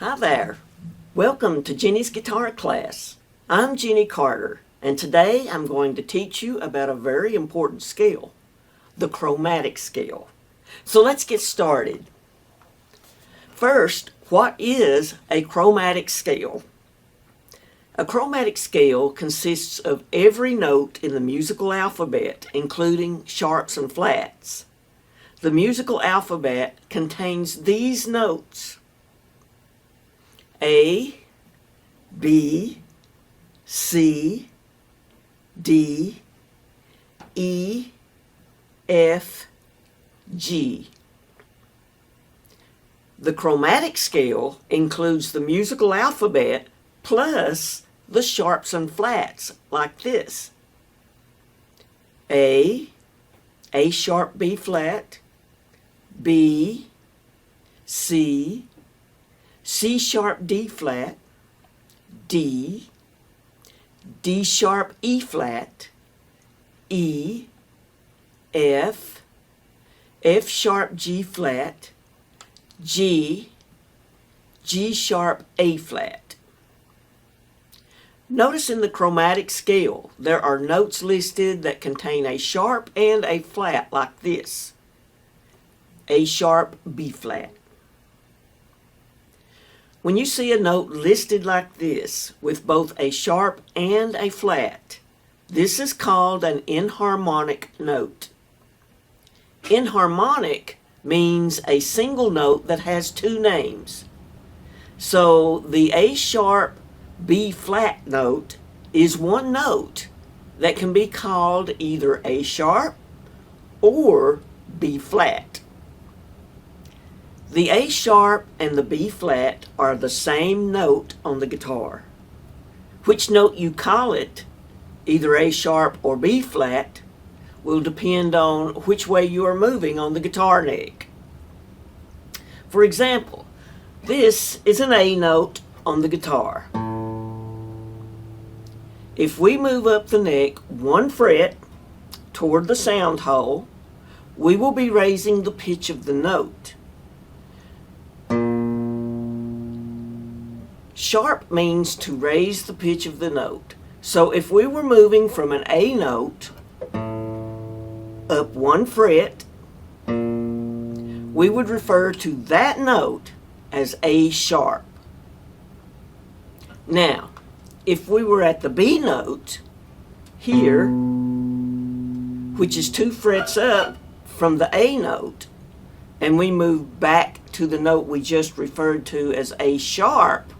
Hi there. Welcome to Jenny's guitar class. I'm Jenny Carter, and today I'm going to teach you about a very important scale, the chromatic scale. So let's get started. First, what is a chromatic scale? A chromatic scale consists of every note in the musical alphabet, including sharps and flats. The musical alphabet contains these notes: A, B, C, D, E, F, G. The chromatic scale includes the musical alphabet plus the sharps and flats, like this: A sharp, B flat, B, C, C sharp, D flat, D, D sharp, E flat, E, F, F sharp, G flat, G, G sharp, A flat. Notice in the chromatic scale there are notes listed that contain a sharp and a flat, like this: A sharp, B flat. When you see a note listed like this with both a sharp and a flat, this is called an enharmonic note. Enharmonic means a single note that has two names. So the A sharp, B flat note is one note that can be called either A sharp or B flat. The A sharp and the B flat are the same note on the guitar. Which note you call it, either A sharp or B flat, will depend on which way you are moving on the guitar neck. For example, this is an A note on the guitar. If we move up the neck one fret toward the sound hole, we will be raising the pitch of the note. Sharp means to raise the pitch of the note. So if we were moving from an A note up one fret, we would refer to that note as A sharp. Now, if we were at the B note here, which is two frets up from the A note, and we move back to the note we just referred to as A sharp,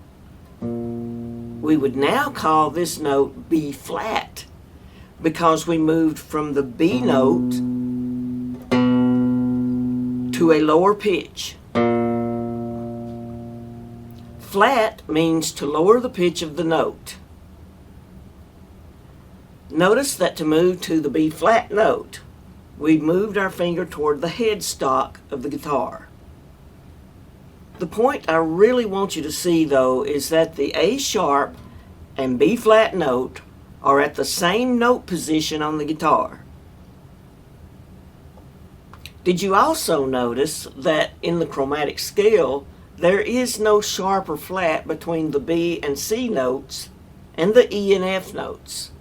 we would now call this note B flat, because we moved from the B note to a lower pitch. Flat means to lower the pitch of the note. Notice that to move to the B flat note, we moved our finger toward the headstock of the guitar. The point I really want you to see, though, is that the A sharp and B flat note are at the same note position on the guitar. Did you also notice that in the chromatic scale, there is no sharp or flat between the B and C notes and the E and F notes?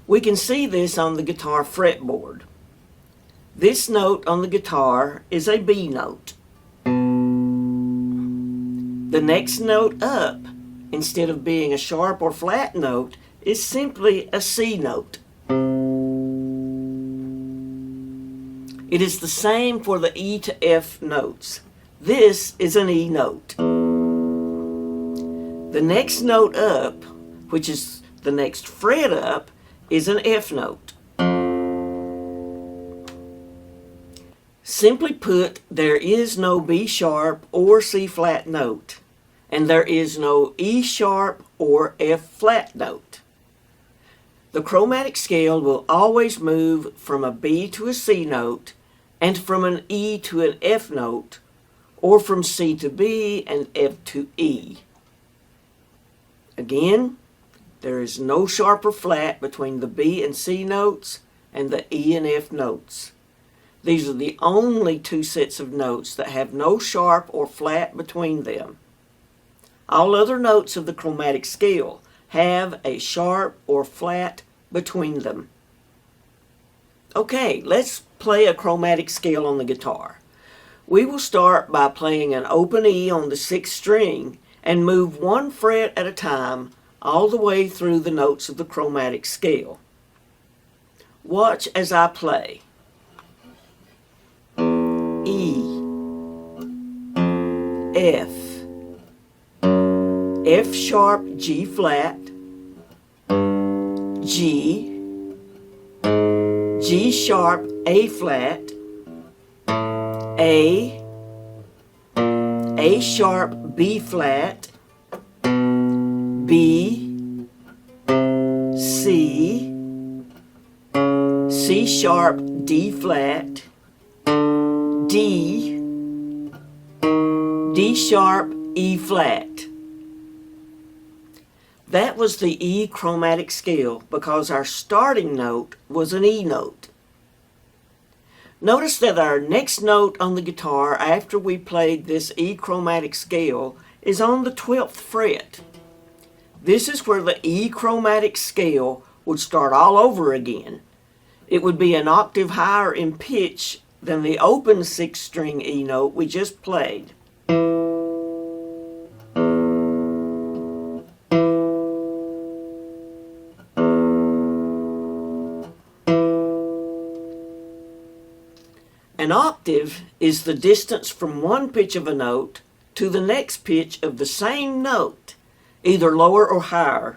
We can see this on the guitar fretboard. This note on the guitar is a B note. The next note up, instead of being a sharp or flat note, is simply a C note. It is the same for the E to F notes. This is an E note. The next note up, which is the next fret up, is an F note. Simply put, there is no B sharp or C flat note, and there is no E sharp or F flat note. The chromatic scale will always move from a B to a C note, and from an E to an F note, or from C to B and F to E. Again, there is no sharp or flat between the B and C notes and the E and F notes. These are the only two sets of notes that have no sharp or flat between them. All other notes of the chromatic scale have a sharp or flat between them. Okay, let's play a chromatic scale on the guitar. We will start by playing an open E on the 6th string and move one fret at a time all the way through the notes of the chromatic scale. Watch as I play. E, F, F sharp, G flat, G, G sharp, A flat, A sharp, B flat, B, C, C sharp, D flat, D, D sharp, E flat. That was the E chromatic scale because our starting note was an E note. Notice that our next note on the guitar after we played this E chromatic scale is on the 12th fret. This is where the E chromatic scale would start all over again. It would be an octave higher in pitch than the open 6th string E note we just played. An octave is the distance from one pitch of a note to the next pitch of the same note, either lower or higher.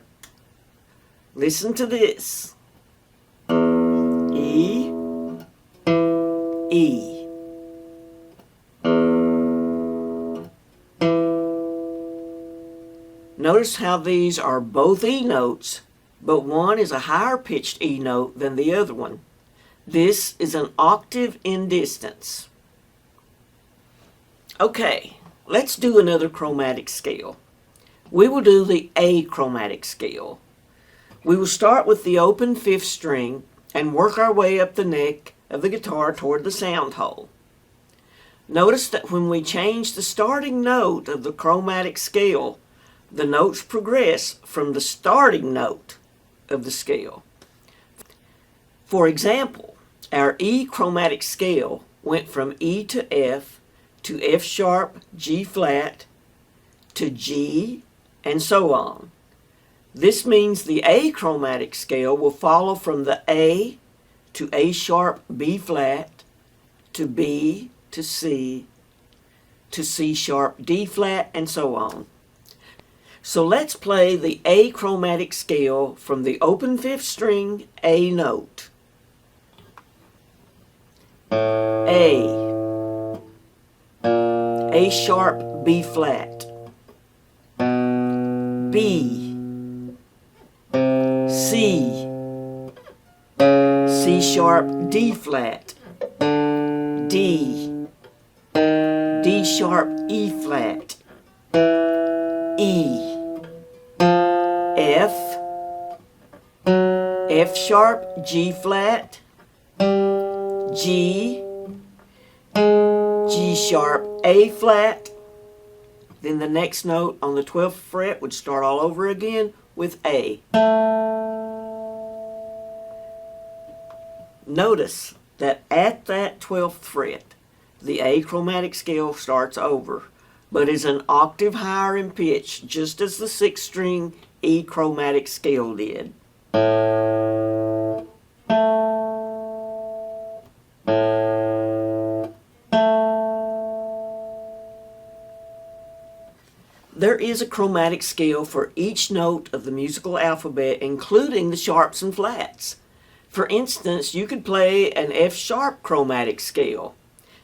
Listen to this. E, E. Notice how these are both E notes, but one is a higher pitched E note than the other one. This is an octave in distance. Okay, let's do another chromatic scale. We will do the A chromatic scale. We will start with the open 5th string and work our way up the neck of the guitar toward the sound hole. Notice that when we change the starting note of the chromatic scale, the notes progress from the starting note of the scale. For example, our E chromatic scale went from E to F sharp, G flat, to G, and so on. This means the A chromatic scale will follow from the A to A sharp, B flat, to B, to C sharp, D flat, and so on. So let's play the A chromatic scale from the open 5th string A note. A sharp, B flat, B, C, C sharp, D flat, D, D sharp, E flat, E, F sharp, G flat, G, G sharp, A flat. Then the next note on the 12th fret would start all over again with A. Notice that at that 12th fret, the A chromatic scale starts over, but is an octave higher in pitch, just as the 6th string E chromatic scale did. There is a chromatic scale for each note of the musical alphabet, including the sharps and flats. For instance, you could play an F sharp chromatic scale.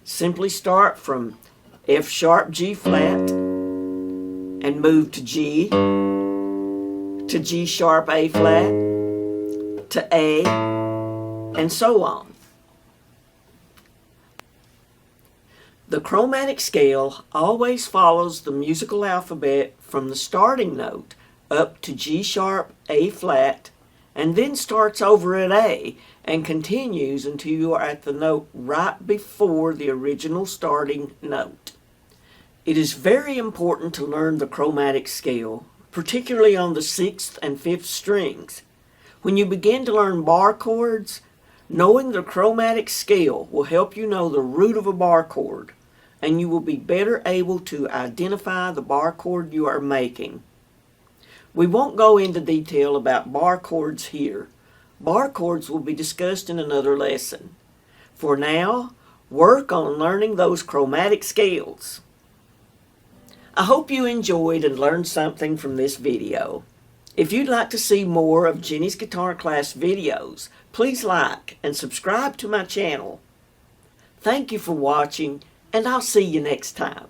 Simply start from F sharp, G flat, and move to G sharp, A flat, to A, and so on. The chromatic scale always follows the musical alphabet from the starting note up to G sharp, A flat, and then starts over at A and continues until you are at the note right before the original starting note. It is very important to learn the chromatic scale, particularly on the 6th and 5th strings. When you begin to learn bar chords, knowing the chromatic scale will help you know the root of a bar chord, and you will be better able to identify the bar chord you are making. We won't go into detail about bar chords here. Bar chords will be discussed in another lesson. For now, work on learning those chromatic scales. I hope you enjoyed and learned something from this video. If you'd like to see more of Jenny's Guitar Class videos, please like and subscribe to my channel. Thank you for watching, and I'll see you next time.